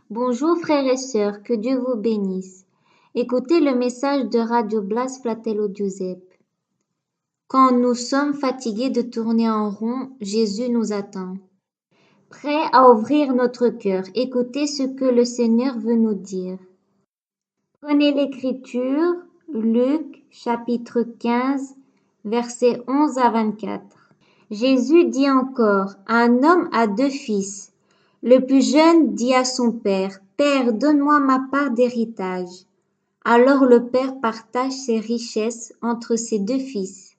Bonjour frères et sœurs, que Dieu vous bénisse. Écoutez le message de Radio Blas Fratello Giuseppe. Quand nous sommes fatigués de tourner en rond, Jésus nous attend. Prêt à ouvrir notre cœur, écoutez ce que le Seigneur veut nous dire. Prenez l'Écriture, Luc chapitre 15, versets 11 à 24. Jésus dit encore, un homme a 2 fils. Le plus jeune dit à son père, « Père, donne-moi ma part d'héritage. » Alors le père partage ses richesses entre ses 2 fils.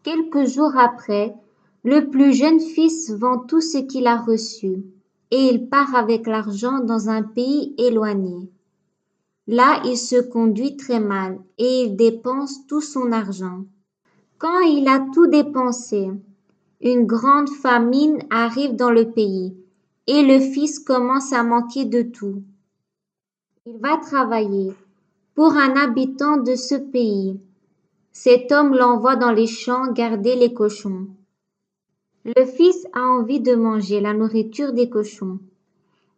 Quelques jours après, le plus jeune fils vend tout ce qu'il a reçu et il part avec l'argent dans un pays éloigné. Là, il se conduit très mal et il dépense tout son argent. Quand il a tout dépensé, une grande famine arrive dans le pays et le fils commence à manquer de tout. Il va travailler pour un habitant de ce pays. Cet homme l'envoie dans les champs garder les cochons. Le fils a envie de manger la nourriture des cochons,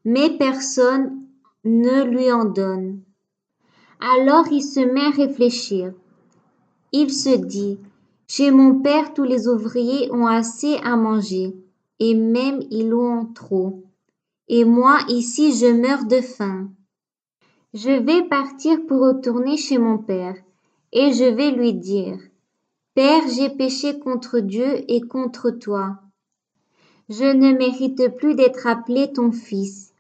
mais personne ne lui en donne. Alors il se met à réfléchir. Il se dit, chez mon père tous les ouvriers ont assez à manger, et même ils ont trop. Et moi ici je meurs de faim. Je vais partir pour retourner chez mon père, et je vais lui dire, Père, j'ai péché contre Dieu et contre toi. Je ne mérite plus d'être appelé ton fils.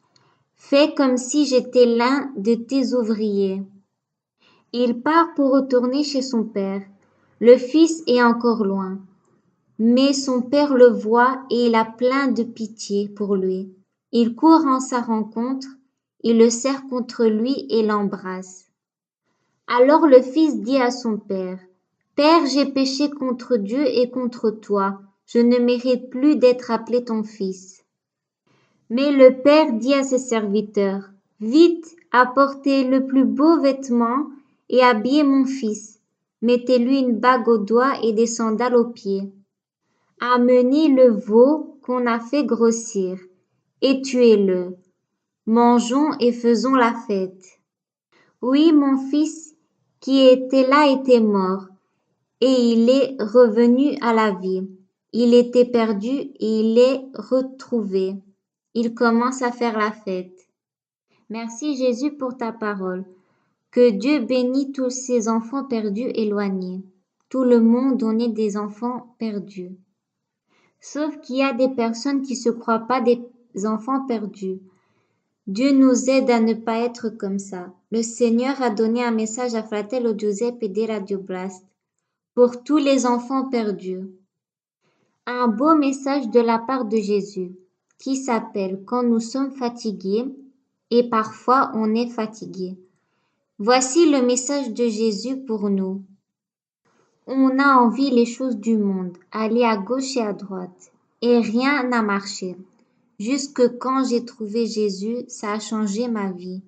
Fais comme si j'étais l'un de tes ouvriers. Il part pour retourner chez son père. Le fils est encore loin, mais son père le voit et il a plein de pitié pour lui. Il court en sa rencontre, il le serre contre lui et l'embrasse. Alors le fils dit à son père, « Père, j'ai péché contre Dieu et contre toi, je ne mérite plus d'être appelé ton fils. » Mais le père dit à ses serviteurs, « Vite, apportez le plus beau vêtement et habillez mon fils. Mettez-lui une bague au doigt et des sandales aux pieds. Amenez le veau qu'on a fait grossir et tuez-le. Mangeons et faisons la fête. Oui, mon fils qui était là était mort et il est revenu à la vie. Il était perdu et il est retrouvé. » Il commence à faire la fête. Merci Jésus pour ta parole. Que Dieu bénisse tous ces enfants perdus éloignés. Tout le monde en est des enfants perdus. Sauf qu'il y a des personnes qui se croient pas des enfants perdus. Dieu nous aide à ne pas être comme ça. Le Seigneur a donné un message à Fratello Giuseppe de Radio Blast pour tous les enfants perdus. Un beau message de la part de Jésus qui s'appelle Quand nous sommes fatigués et parfois on est fatigué. Voici le message de Jésus pour nous. On a envie les choses du monde, aller à gauche et à droite, et rien n'a marché. Jusque quand j'ai trouvé Jésus, ça a changé ma vie.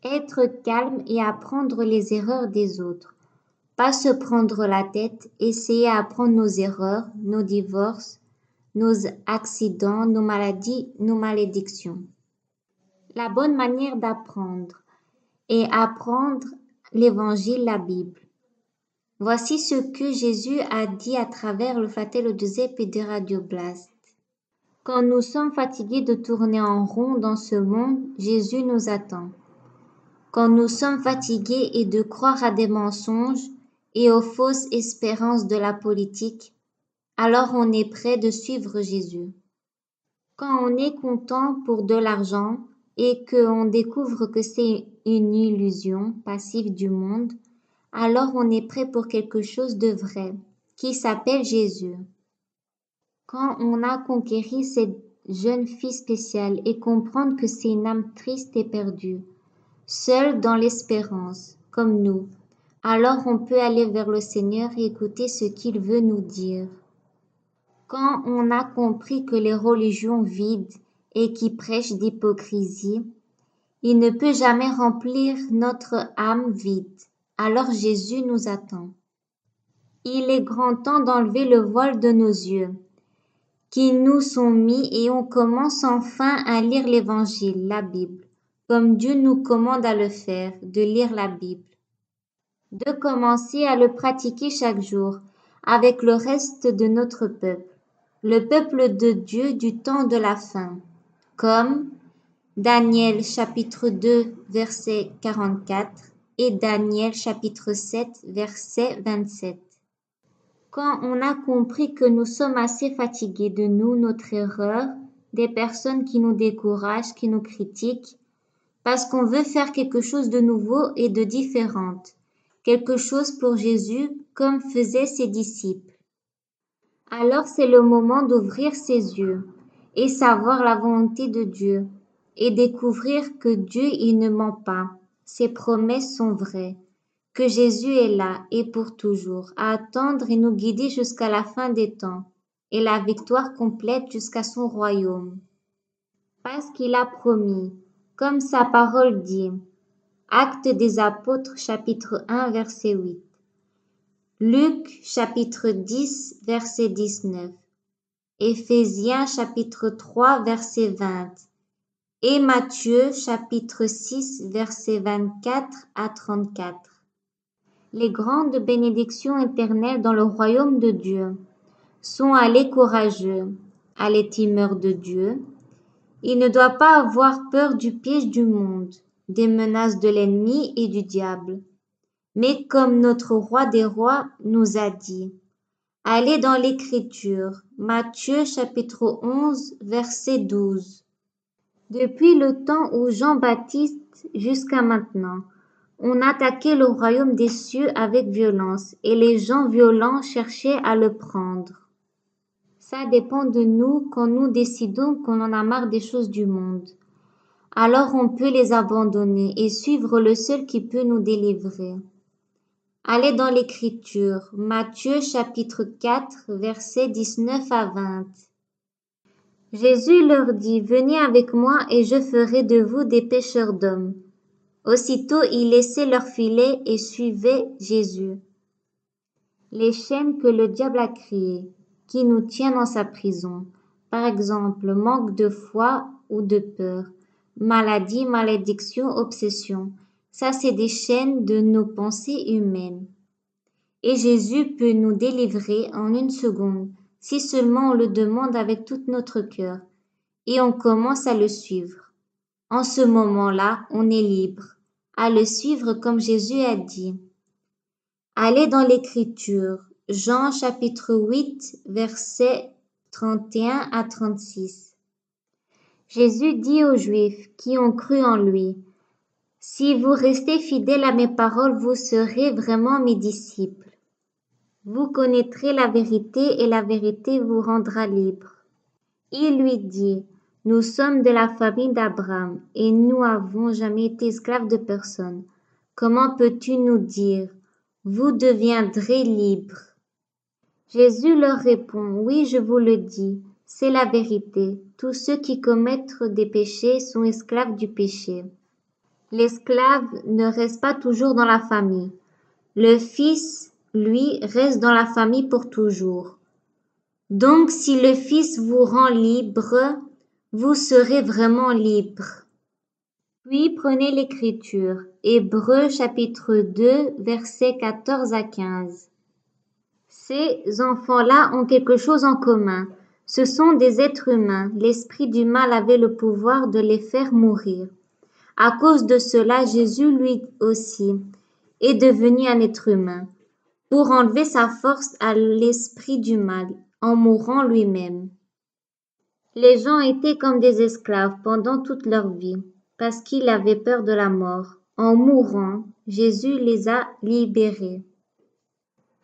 Être calme et apprendre les erreurs des autres. Pas se prendre la tête, essayer à apprendre nos erreurs, nos divorces, nos accidents, nos maladies, nos malédictions. La bonne manière d'apprendre est apprendre l'évangile, la Bible. Voici ce que Jésus a dit à travers le Fratello Giuseppe de Radio Blast. Quand nous sommes fatigués de tourner en rond dans ce monde, Jésus nous attend. Quand nous sommes fatigués et de croire à des mensonges et aux fausses espérances de la politique, alors on est prêt de suivre Jésus. Quand on est content pour de l'argent et qu'on découvre que c'est une illusion passive du monde, alors on est prêt pour quelque chose de vrai, qui s'appelle Jésus. Quand on a conquéri cette jeune fille spéciale et comprendre que c'est une âme triste et perdue, seule dans l'espérance, comme nous, alors on peut aller vers le Seigneur et écouter ce qu'il veut nous dire. Quand on a compris que les religions vides et qui prêchent d'hypocrisie, il ne peut jamais remplir notre âme vide. Alors Jésus nous attend. Il est grand temps d'enlever le voile de nos yeux. qui nous sont mis et on commence enfin à lire l'Évangile, la Bible, comme Dieu nous commande à le faire, de lire la Bible, de commencer à le pratiquer chaque jour avec le reste de notre peuple, le peuple de Dieu du temps de la fin, comme Daniel chapitre 2 verset 44 et Daniel chapitre 7 verset 27. Quand on a compris que nous sommes assez fatigués de nous, notre erreur, des personnes qui nous découragent, qui nous critiquent, parce qu'on veut faire quelque chose de nouveau et de différent, quelque chose pour Jésus comme faisaient ses disciples. Alors c'est le moment d'ouvrir ses yeux et savoir la volonté de Dieu et découvrir que Dieu, il ne ment pas, ses promesses sont vraies, que Jésus est là et pour toujours, à attendre et nous guider jusqu'à la fin des temps et la victoire complète jusqu'à son royaume. Parce qu'il a promis, comme sa parole dit, Actes des Apôtres chapitre 1 verset 8, Luc chapitre 10 verset 19, Éphésiens chapitre 3 verset 20 et Matthieu chapitre 6 verset 24 à 34. Les grandes bénédictions éternelles dans le royaume de Dieu sont à les courageux, à les timeurs de Dieu. Il ne doit pas avoir peur du piège du monde, des menaces de l'ennemi et du diable. Mais comme notre roi des rois nous a dit, allez dans l'Écriture, Matthieu chapitre 11 verset 12. Depuis le temps où Jean-Baptiste jusqu'à maintenant, on attaquait le royaume des cieux avec violence et les gens violents cherchaient à le prendre. Ça dépend de nous quand nous décidons qu'on en a marre des choses du monde. Alors on peut les abandonner et suivre le seul qui peut nous délivrer. Allez dans l'Écriture, Matthieu chapitre 4, versets 19 à 20. Jésus leur dit, venez avec moi et je ferai de vous des pêcheurs d'hommes. Aussitôt ils laissaient leur filet et suivaient Jésus. Les chaînes que le diable a créées, qui nous tiennent dans sa prison, par exemple manque de foi ou de peur, maladie, malédiction, obsession, ça c'est des chaînes de nos pensées humaines. Et Jésus peut nous délivrer en une seconde, si seulement on le demande avec tout notre cœur, et on commence à le suivre. En ce moment-là, on est libre, à le suivre comme Jésus a dit. Allez dans l'Écriture, Jean chapitre 8, versets 31 à 36. Jésus dit aux Juifs qui ont cru en lui, si vous restez fidèles à mes paroles, vous serez vraiment mes disciples. Vous connaîtrez la vérité et la vérité vous rendra libre. Il lui dit, nous sommes de la famille d'Abraham et nous n'avons jamais été esclaves de personne. Comment peux-tu nous dire, vous deviendrez libres? Jésus leur répond, oui, je vous le dis, c'est la vérité. Tous ceux qui commettent des péchés sont esclaves du péché. L'esclave ne reste pas toujours dans la famille. Le Fils, lui, reste dans la famille pour toujours. Donc, si le Fils vous rend libre, vous serez vraiment libre. Puis prenez l'Écriture, Hébreux chapitre 2, versets 14 à 15. Ces enfants-là ont quelque chose en commun. Ce sont des êtres humains. L'esprit du mal avait le pouvoir de les faire mourir. À cause de cela, Jésus, lui aussi, est devenu un être humain, pour enlever sa force à l'esprit du mal, en mourant lui-même. Les gens étaient comme des esclaves pendant toute leur vie, parce qu'ils avaient peur de la mort. En mourant, Jésus les a libérés.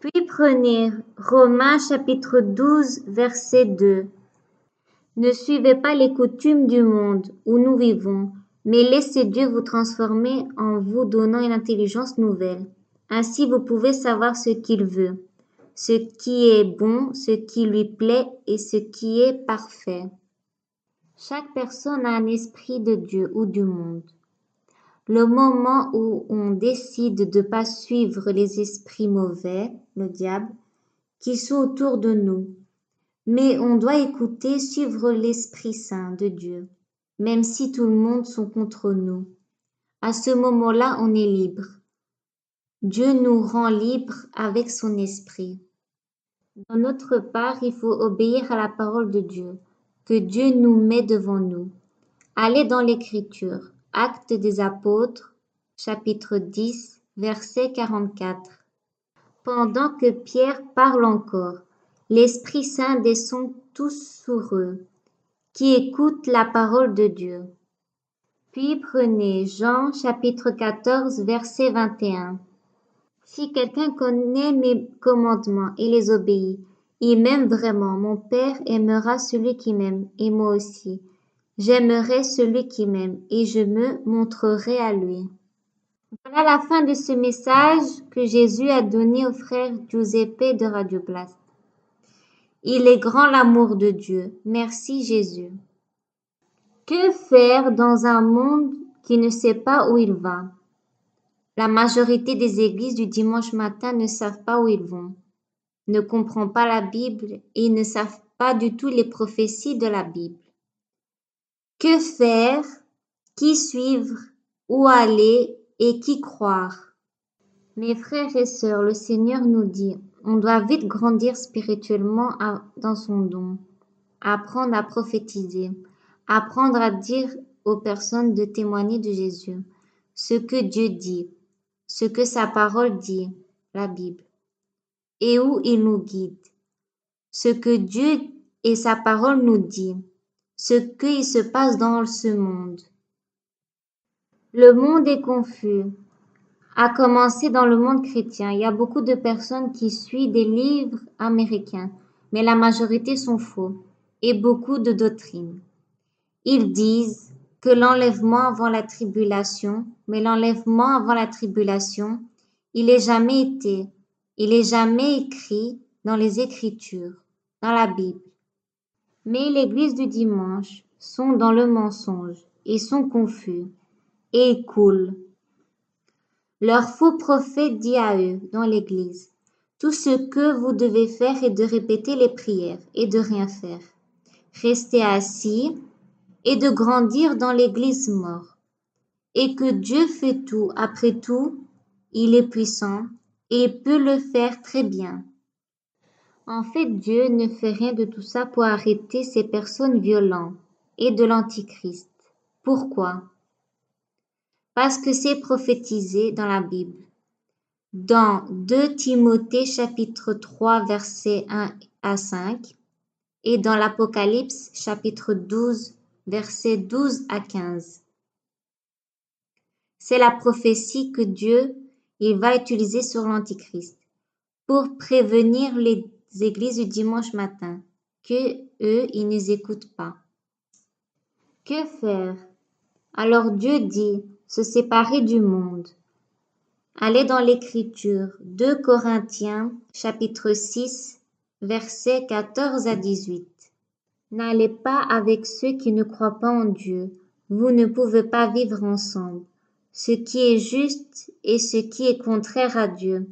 Puis prenez Romains chapitre 12, verset 2. Ne suivez pas les coutumes du monde où nous vivons, mais laissez Dieu vous transformer en vous donnant une intelligence nouvelle. Ainsi vous pouvez savoir ce qu'il veut, ce qui est bon, ce qui lui plaît et ce qui est parfait. Chaque personne a un esprit de Dieu ou du monde. Le moment où on décide de ne pas suivre les esprits mauvais, le diable, qui sont autour de nous, Mais on doit écouter, suivre l'Esprit Saint de Dieu, même si tout le monde sont contre nous. À ce moment-là, on est libre. Dieu nous rend libres avec son esprit. Dans notre part, il faut obéir à la parole de Dieu, que Dieu nous met devant nous. Allez dans l'Écriture, Actes des Apôtres, chapitre 10, verset 44. Pendant que Pierre parle encore, l'Esprit Saint descend tous sur eux, qui écoutent la parole de Dieu. Puis prenez Jean chapitre 14, verset 21. Si quelqu'un connaît mes commandements et les obéit, il m'aime vraiment. Mon Père aimera celui qui m'aime, et moi aussi. J'aimerai celui qui m'aime, et je me montrerai à lui. Voilà la fin de ce message que Jésus a donné au frère Giuseppe de Radio Blast. Il est grand l'amour de Dieu. Merci Jésus. Que faire dans un monde qui ne sait pas où il va? La majorité des églises du dimanche matin ne savent pas où ils vont, ne comprennent pas la Bible et ne savent pas du tout les prophéties de la Bible. Que faire? Qui suivre? Où aller? Et qui croire? Mes frères et sœurs, le Seigneur nous dit, on doit vite grandir spirituellement dans son don, apprendre à prophétiser, apprendre à dire aux personnes de témoigner de Jésus, ce que Dieu dit, ce que sa parole dit, la Bible, et où il nous guide, ce que Dieu et sa parole nous dit, ce qu'il se passe dans ce monde. Le monde est confus, à commencer dans le monde chrétien. Il y a beaucoup de personnes qui suivent des livres américains, mais la majorité sont faux, et beaucoup de doctrines. Ils disent que l'enlèvement avant la tribulation, mais l'enlèvement avant la tribulation, il est jamais écrit dans les Écritures, dans la Bible. Mais l'Église du dimanche sont dans le mensonge et sont confus et ils coulent. Leur faux prophète dit à eux dans l'Église, tout ce que vous devez faire est de répéter les prières et de rien faire. Rester assis et de grandir dans l'Église morte. Et que Dieu fait tout, après tout, il est puissant et peut le faire très bien. En fait, Dieu ne fait rien de tout ça pour arrêter ces personnes violentes et de l'Antichrist. Pourquoi? Parce que c'est prophétisé dans la Bible. Dans 2 Timothée chapitre 3 versets 1 à 5 et dans l'Apocalypse chapitre 12 versets 12 à 15. C'est la prophétie que Dieu il va utiliser sur l'Antichrist pour prévenir les églises du dimanche matin que eux ils ne écoutent pas. Que faire? Alors Dieu dit se séparer du monde. Allez dans l'Écriture, 2 Corinthiens chapitre 6 versets 14 à 18. N'allez pas avec ceux qui ne croient pas en Dieu. Vous ne pouvez pas vivre ensemble. Ce qui est juste et ce qui est contraire à Dieu.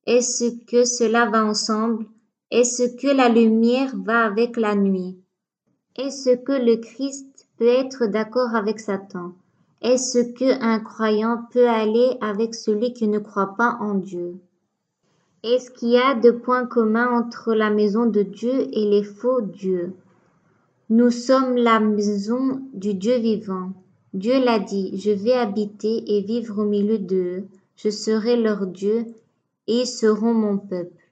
Est-ce que cela va ensemble? Est-ce que la lumière va avec la nuit? Est-ce que le Christ peut être d'accord avec Satan? Est-ce que un croyant peut aller avec celui qui ne croit pas en Dieu? Est-ce qu'il y a de points communs entre la maison de Dieu et les faux dieux? Nous sommes la maison du Dieu vivant. Dieu l'a dit, je vais habiter et vivre au milieu d'eux, je serai leur Dieu et ils seront mon peuple.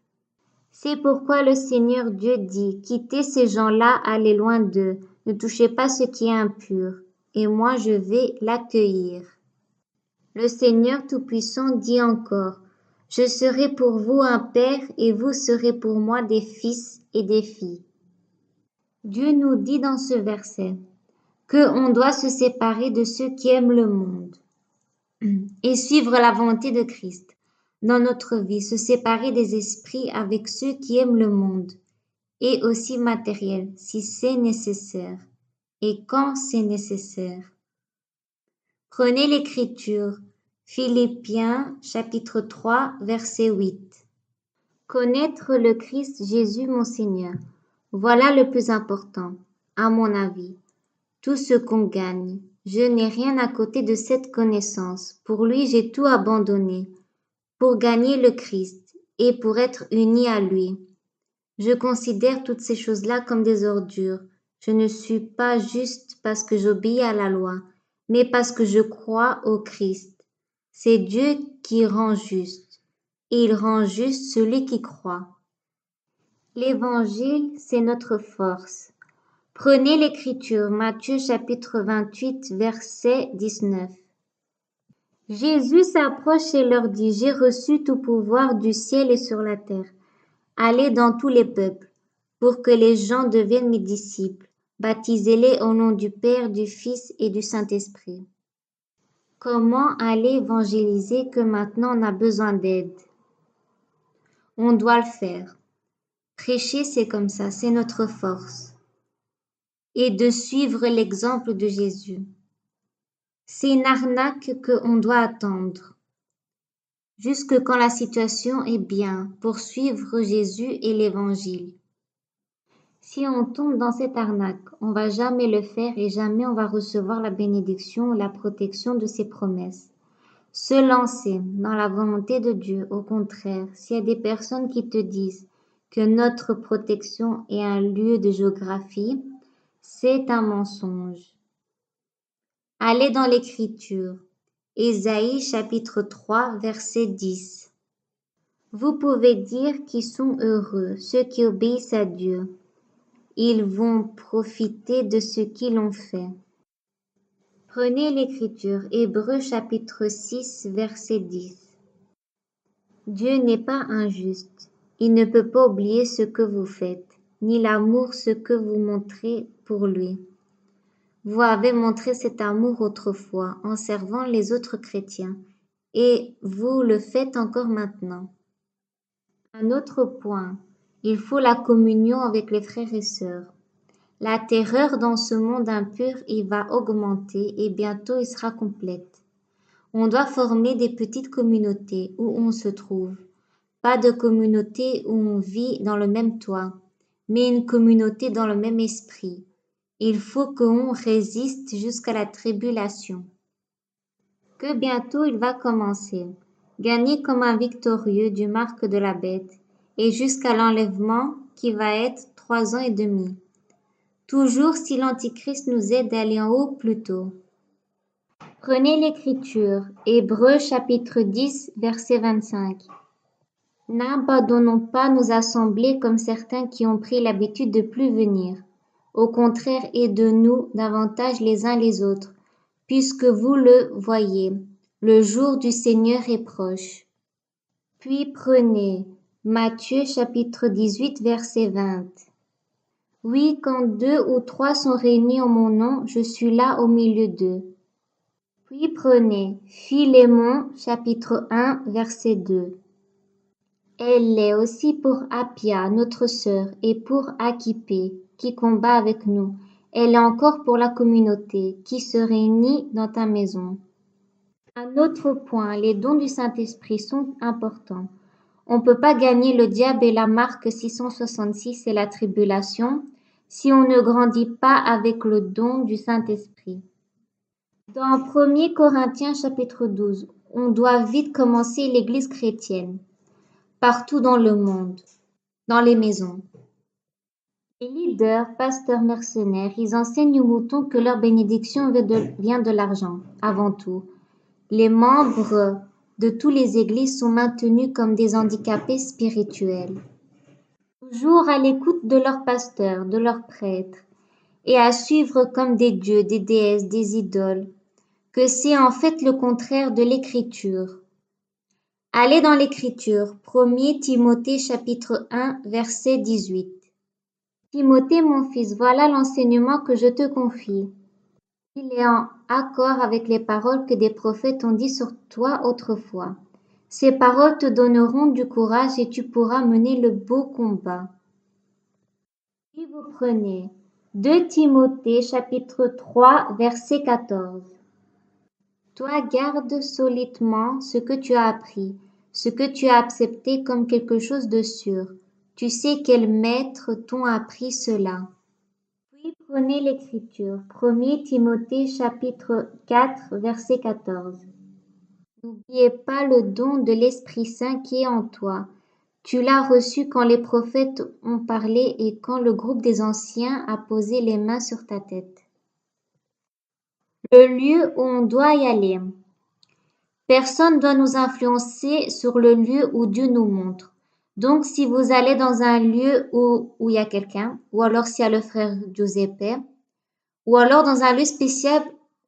C'est pourquoi le Seigneur Dieu dit, quittez ces gens-là, allez loin d'eux, ne touchez pas ce qui est impur, et moi je vais l'accueillir. Le Seigneur Tout-Puissant dit encore, je serai pour vous un père et vous serez pour moi des fils et des filles. Dieu nous dit dans ce verset qu'on doit se séparer de ceux qui aiment le monde et suivre la volonté de Christ dans notre vie, se séparer des esprits avec ceux qui aiment le monde et aussi matériel si c'est nécessaire et quand c'est nécessaire. Prenez l'Écriture, Philippiens chapitre 3 verset 8. Connaître le Christ Jésus mon Seigneur. Voilà le plus important, à mon avis. Tout ce qu'on gagne. Je n'ai rien à côté de cette connaissance. Pour lui, j'ai tout abandonné. Pour gagner le Christ et pour être uni à lui. Je considère toutes ces choses-là comme des ordures. Je ne suis pas juste parce que j'obéis à la loi, mais parce que je crois au Christ. C'est Dieu qui rend juste, et il rend juste celui qui croit. L'Évangile, c'est notre force. Prenez l'Écriture, Matthieu chapitre 28, verset 19. Jésus s'approche et leur dit, j'ai reçu tout pouvoir du ciel et sur la terre. Allez dans tous les peuples, pour que les gens deviennent mes disciples. Baptisez-les au nom du Père, du Fils et du Saint-Esprit. Comment aller évangéliser que maintenant on a besoin d'aide? On doit le faire. Prêcher, c'est comme ça, c'est notre force. Et de suivre l'exemple de Jésus. C'est une arnaque qu'on doit attendre. Jusque quand la situation est bien pour suivre Jésus et l'Évangile. Si on tombe dans cette arnaque, on va jamais le faire et jamais on va recevoir la bénédiction ou la protection de ses promesses. Se lancer dans la volonté de Dieu, au contraire, s'il y a des personnes qui te disent que notre protection est un lieu de géographie, c'est un mensonge. Allez dans l'Écriture. Ésaïe chapitre 3 verset 10. Vous pouvez dire qu'ils sont heureux, ceux qui obéissent à Dieu. Ils vont profiter de ce qu'ils ont fait. Prenez l'Écriture, Hébreux chapitre 6 verset 10. Dieu n'est pas injuste. Il ne peut pas oublier ce que vous faites, ni l'amour ce que vous montrez pour lui. Vous avez montré cet amour autrefois en servant les autres chrétiens, et vous le faites encore maintenant. Un autre point, il faut la communion avec les frères et sœurs. La terreur dans ce monde impur, il va augmenter et bientôt il sera complète. On doit former des petites communautés où on se trouve. Pas de communauté où on vit dans le même toit, mais une communauté dans le même esprit. Il faut qu'on résiste jusqu'à la tribulation. Que bientôt il va commencer. Gagner comme un victorieux du marque de la bête et jusqu'à l'enlèvement qui va être 3 ans et demi. Toujours si l'Antichrist nous aide à aller en haut plus tôt. Prenez l'Écriture, Hébreux chapitre 10, verset 25. N'abandonnons pas nos assemblées comme certains qui ont pris l'habitude de plus venir. Au contraire, aidez-nous davantage les uns les autres, puisque vous le voyez, le jour du Seigneur est proche. Puis prenez Matthieu chapitre 18, verset 20. Oui, quand 2 ou 3 sont réunis en mon nom, je suis là au milieu d'eux. Puis prenez Philémon chapitre 1, verset 2. Elle l'est aussi pour Appia, notre sœur, et pour Akippée, qui combat avec nous. Elle est encore pour la communauté, qui se réunit dans ta maison. Un autre point, les dons du Saint-Esprit sont importants. On ne peut pas gagner le diable et la marque 666 et la tribulation si on ne grandit pas avec le don du Saint-Esprit. Dans 1 Corinthiens chapitre 12, on doit vite commencer l'Église chrétienne, partout dans le monde, dans les maisons. Les leaders, pasteurs mercenaires, ils enseignent aux moutons que leur bénédiction vient de l'argent, avant tout. Les membres de toutes les églises sont maintenus comme des handicapés spirituels. Toujours à l'écoute de leurs pasteurs, de leurs prêtres, et à suivre comme des dieux, des déesses, des idoles, que c'est en fait le contraire de l'Écriture. Allez dans l'Écriture, 1 Timothée chapitre 1, verset 18. Timothée, mon fils, voilà l'enseignement que je te confie. Il est en accord avec les paroles que des prophètes ont dit sur toi autrefois. Ces paroles te donneront du courage et tu pourras mener le beau combat. Puis vous prenez 2 Timothée chapitre 3 verset 14. Toi garde solidement ce que tu as appris, ce que tu as accepté comme quelque chose de sûr. Tu sais quels maîtres t'ont appris cela. Puis prenez l'Écriture, 1er Timothée chapitre 4, verset 14. N'oubliez pas le don de l'Esprit Saint qui est en toi. Tu l'as reçu quand les prophètes ont parlé et quand le groupe des anciens a posé les mains sur ta tête. Le lieu où on doit y aller. Personne ne doit nous influencer sur le lieu où Dieu nous montre. Donc, si vous allez dans un lieu où il y a quelqu'un, ou alors s'il y a le frère Giuseppe, ou alors dans un lieu spécial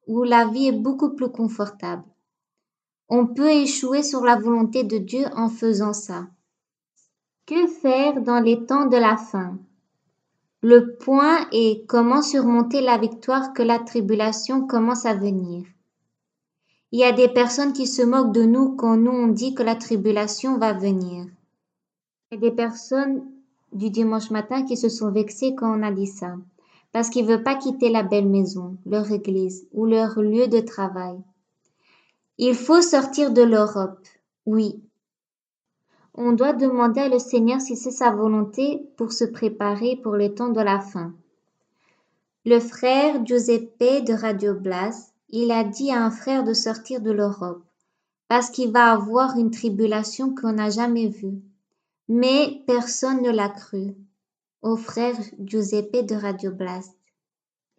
où la vie est beaucoup plus confortable, on peut échouer sur la volonté de Dieu en faisant ça. Que faire dans les temps de la fin? Le point est comment surmonter la victoire que la tribulation commence à venir. Il y a des personnes qui se moquent de nous quand nous on dit que la tribulation va venir. Il y a des personnes du dimanche matin qui se sont vexées quand on a dit ça, parce qu'ils ne veulent pas quitter la belle maison, leur église ou leur lieu de travail. Il faut sortir de l'Europe, oui. On doit demander au Seigneur si c'est sa volonté pour se préparer pour les temps de la fin. Le frère Giuseppe de Radio Blas, il a dit à un frère de sortir de l'Europe, parce qu'il va avoir une tribulation qu'on n'a jamais vue. Mais personne ne l'a cru. Au frère Giuseppe de Radio Blast.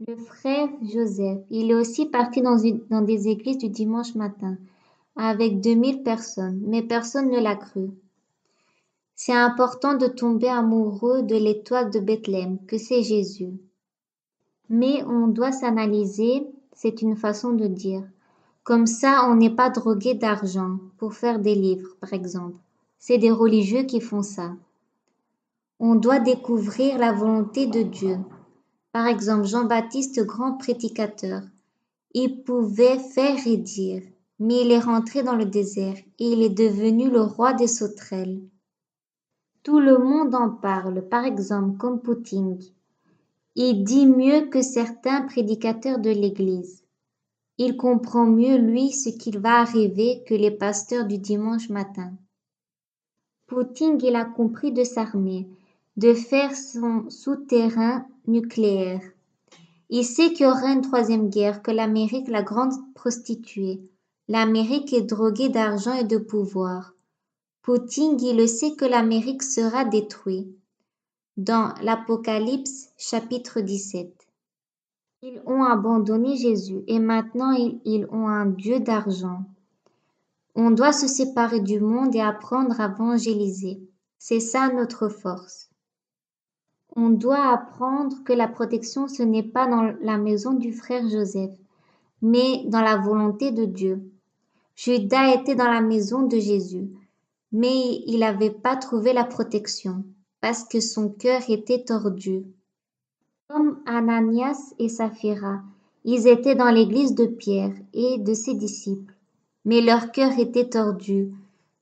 Le frère Joseph, il est aussi parti dans des églises du dimanche matin, avec 2000 personnes, mais personne ne l'a cru. C'est important de tomber amoureux de l'étoile de Bethléem, que c'est Jésus. Mais on doit s'analyser, c'est une façon de dire. Comme ça, on n'est pas drogué d'argent pour faire des livres, par exemple. C'est des religieux qui font ça. On doit découvrir la volonté de Dieu. Par exemple, Jean-Baptiste, grand prédicateur, il pouvait faire et dire, mais il est rentré dans le désert et il est devenu le roi des sauterelles. Tout le monde en parle, par exemple, comme Poutine. Il dit mieux que certains prédicateurs de l'Église. Il comprend mieux, lui, ce qu'il va arriver que les pasteurs du dimanche matin. Poutine, il a compris de s'armer, de faire son souterrain nucléaire. Il sait qu'il y aura une troisième guerre, que l'Amérique, la grande prostituée. L'Amérique est droguée d'argent et de pouvoir. Poutine, il le sait que l'Amérique sera détruite. Dans l'Apocalypse, chapitre 17. Ils ont abandonné Jésus et maintenant ils ont un Dieu d'argent. On doit se séparer du monde et apprendre à évangéliser. C'est ça notre force. On doit apprendre que la protection, ce n'est pas dans la maison du frère Joseph, mais dans la volonté de Dieu. Judas était dans la maison de Jésus, mais il n'avait pas trouvé la protection, parce que son cœur était tordu. Comme Ananias et Saphira, ils étaient dans l'église de Pierre et de ses disciples, mais leur cœur était tordu.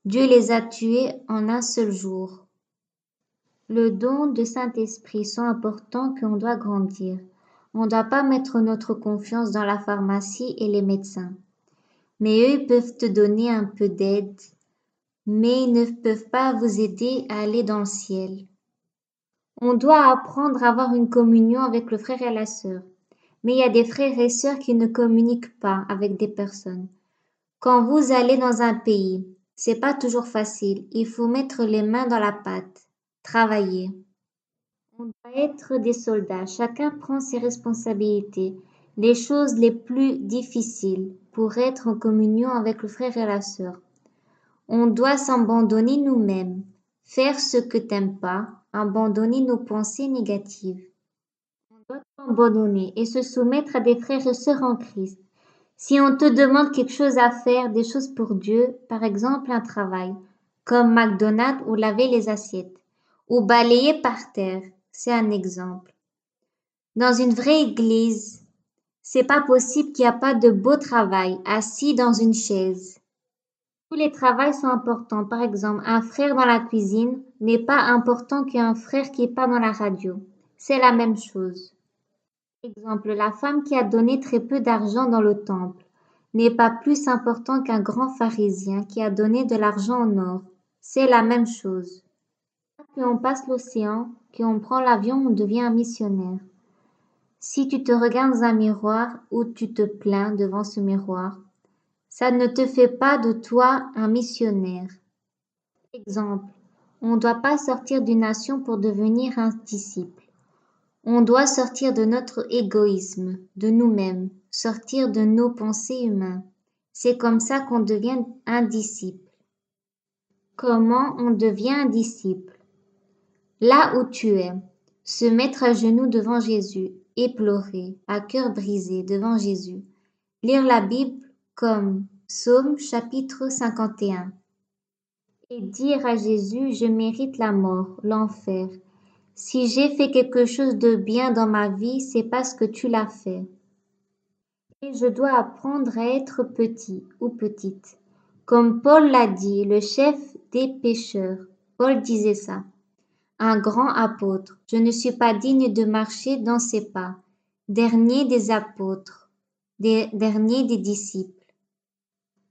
Dieu les a tués en un seul jour. Le don de Saint-Esprit sont importants qu'on doit grandir. On ne doit pas mettre notre confiance dans la pharmacie et les médecins. Mais eux, ils peuvent te donner un peu d'aide, mais ils ne peuvent pas vous aider à aller dans le ciel. On doit apprendre à avoir une communion avec le frère et la sœur. Mais il y a des frères et sœurs qui ne communiquent pas avec des personnes. Quand vous allez dans un pays, c'est pas toujours facile. Il faut mettre les mains dans la pâte, travailler. On doit être des soldats. Chacun prend ses responsabilités, les choses les plus difficiles pour être en communion avec le frère et la sœur. On doit s'abandonner nous-mêmes, faire ce que t'aimes pas, abandonner nos pensées négatives. On doit s'abandonner et se soumettre à des frères et sœurs en Christ. Si on te demande quelque chose à faire, des choses pour Dieu, par exemple un travail, comme McDonald's ou laver les assiettes, ou balayer par terre, c'est un exemple. Dans une vraie église, c'est pas possible qu'il n'y a pas de beau travail assis dans une chaise. Tous les travails sont importants. Par exemple, un frère dans la cuisine n'est pas important qu'un frère qui est pas dans la radio. C'est la même chose. Par exemple, la femme qui a donné très peu d'argent dans le temple n'est pas plus important qu'un grand pharisien qui a donné de l'argent en or. C'est la même chose. qu'on passe l'océan, qu'on prend l'avion, on devient un missionnaire. Si tu te regardes dans un miroir ou tu te plains devant ce miroir, ça ne te fait pas de toi un missionnaire. Exemple, on ne doit pas sortir d'une nation pour devenir un disciple. On doit sortir de notre égoïsme, de nous-mêmes, sortir de nos pensées humaines. C'est comme ça qu'on devient un disciple. Comment on devient un disciple? Là où tu es, se mettre à genoux devant Jésus et pleurer, à cœur brisé devant Jésus. Lire la Bible comme Psaume chapitre 51. Et dire à Jésus, je mérite la mort, l'enfer. Si j'ai fait quelque chose de bien dans ma vie, c'est parce que tu l'as fait. Et je dois apprendre à être petit ou petite. Comme Paul l'a dit, le chef des pécheurs. Paul disait ça. Un grand apôtre. Je ne suis pas digne de marcher dans ses pas. Dernier des apôtres. Dernier des disciples.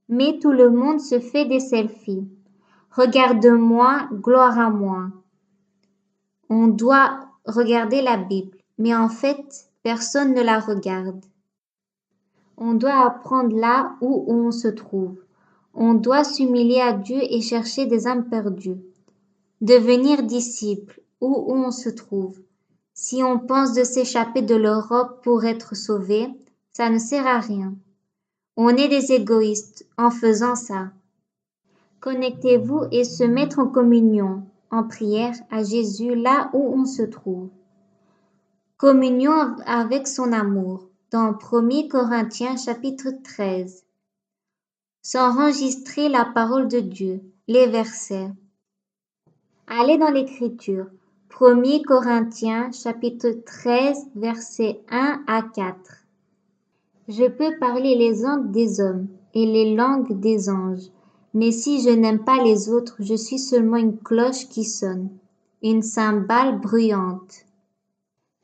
Mais tout le monde se fait des selfies. Regarde-moi, gloire à moi. On doit regarder la Bible, mais en fait, personne ne la regarde. On doit apprendre là où on se trouve. On doit s'humilier à Dieu et chercher des âmes perdues. Devenir disciple où on se trouve. Si on pense de s'échapper de l'Europe pour être sauvé, ça ne sert à rien. On est des égoïstes en faisant ça. Connectez-vous et se mettre en communion, en prière à Jésus là où on se trouve. Communion avec son amour, dans 1 Corinthiens chapitre 13. S'enregistrer la parole de Dieu, les versets. Allez dans l'écriture, 1 Corinthiens chapitre 13, versets 1 à 4. Je peux parler les langues des hommes et les langues des anges, mais si je n'aime pas les autres, je suis seulement une cloche qui sonne, une cymbale bruyante.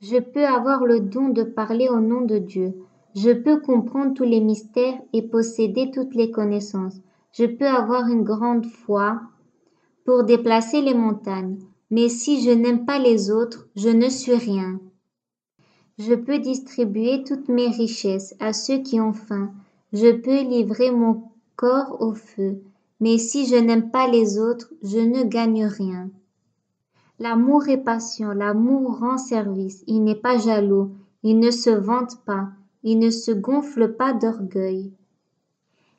Je peux avoir le don de parler au nom de Dieu. Je peux comprendre tous les mystères et posséder toutes les connaissances. Je peux avoir une grande foi pour déplacer les montagnes. Mais si je n'aime pas les autres, je ne suis rien. Je peux distribuer toutes mes richesses à ceux qui ont faim. Je peux livrer mon corps au feu. Mais si je n'aime pas les autres, je ne gagne rien. L'amour est patient, l'amour rend service, il n'est pas jaloux, il ne se vante pas, il ne se gonfle pas d'orgueil.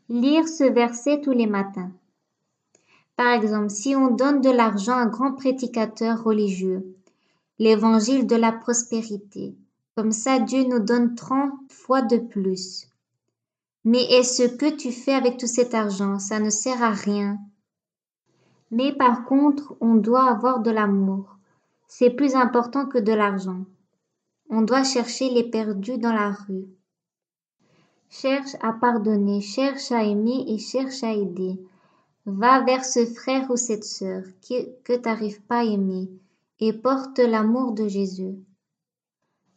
Lire ce verset tous les matins. Par exemple, si on donne de l'argent à un grand prédicateur religieux, l'évangile de la prospérité, comme ça Dieu nous donne 30 fois de plus. Mais est-ce que tu fais avec tout cet argent? Ça ne sert à rien. Mais par contre, on doit avoir de l'amour. C'est plus important que de l'argent. On doit chercher les perdus dans la rue. Cherche à pardonner, cherche à aimer et cherche à aider. Va vers ce frère ou cette sœur que t'arrives pas à aimer et porte l'amour de Jésus.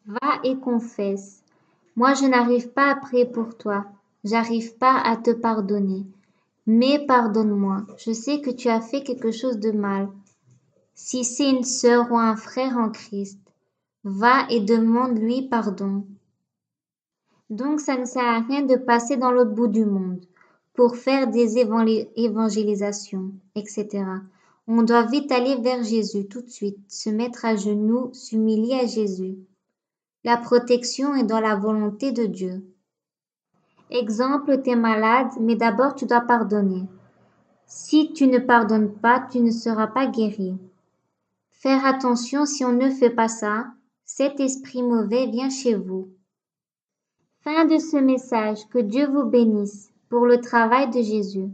Va et confesse. Moi, je n'arrive pas à prier pour toi. J'arrive pas à te pardonner. Mais pardonne-moi. Je sais que tu as fait quelque chose de mal. Si c'est une sœur ou un frère en Christ, va et demande-lui pardon. Donc ça ne sert à rien de passer dans l'autre bout du monde pour faire des évangélisations, etc. On doit vite aller vers Jésus tout de suite, se mettre à genoux, s'humilier à Jésus. La protection est dans la volonté de Dieu. Exemple, tu es malade, mais d'abord tu dois pardonner. Si tu ne pardonnes pas, tu ne seras pas guéri. Faire attention si on ne fait pas ça, cet esprit mauvais vient chez vous. Fin de ce message, que Dieu vous bénisse pour le travail de Jésus.